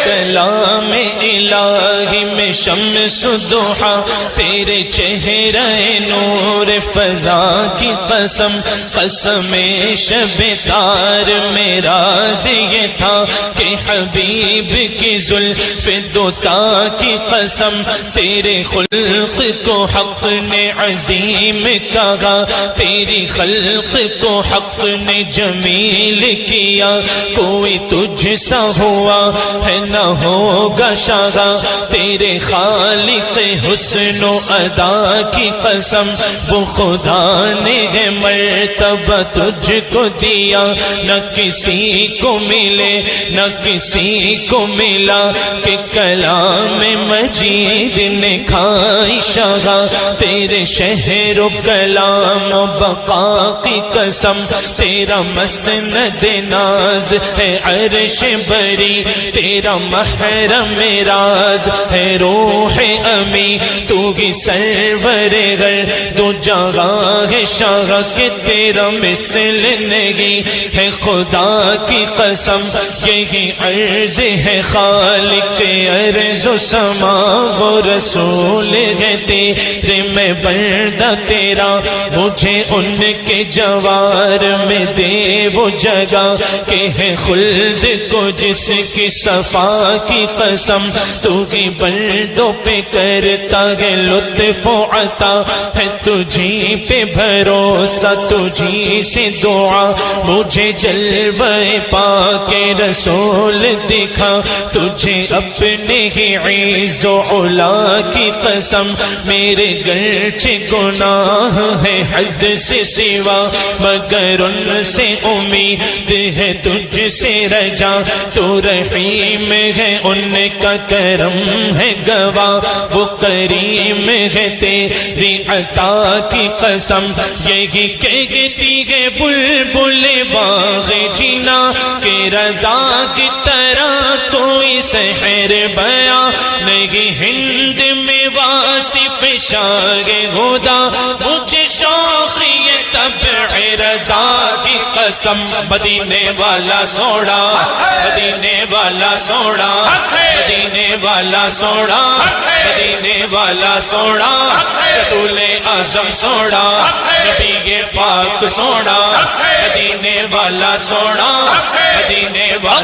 کلام الہی میں شمس ضحا تیرے چہرے نور فضا کی قسم قسم شب تار میں راز یہ تھا کہ حبیب کی زلف دوتا کی قسم تیرے خلق کو حق نے عظیم کہا تیری خلق کو حق نے جمیل کیا کوئی تجھ سا ہوا ہے نہ ہوگا شاگا تیرے خالق حسن و ادا کی قسم وہ خدا ہے مرتبہ تجھ کو دیا، نہ کسی کو ملے نہ کسی کو ملا، کہ کلام مجید نے کھائی شاہ تیرے شہر و کلام و بقا کی قسم، تیرا مسند ناز ہے عرش بری، تیرا محرم راز ہے روح امی، تو ہی سرور غر دو جگہ ہے شاہ، کہ تیرا مثل نہیں ہے خدا کی قسم، یہی عرض ہے خالق ارض و سما، وہ رسول ہے تیرے میں بندہ تیرا، مجھے ان کے جوار میں دے وہ جگہ، کہ ہے خلد کو جس کی صفا کی قسم، تو ہی بندوں پہ کرتا ہے لطف و عطا، ہے تجھی پہ بھروسہ تجھی سے دعا، مجھے جلوہ پاک رسول دکھا، تجھے اپنے ہی عز و علا کی قسم، میرے گرچہ گناہ ہے حد سے سوا، مگر ان سے امید ہے تجھ سے رجا، تو رحیم ہے ان کا کرم ہے گواہ، وہ کریم ہے تیری عطا کی قسم، یہی کہتی ہے بلبل باغ جینا، کہ رضا کی طرح کوئی سحر بیاں نہیں، ہند میں واصف شاہ ہدا، مجھے شوق یہ طبع رضا کی قسم، مدینے والا سوڑا مدینے والا سوڑا مدینے والا سوڑا مدینے والا سوڑا، رسول اعظم سوڑا، نبی پاک سوڑا، مدینے والا سوڑا مدینے والا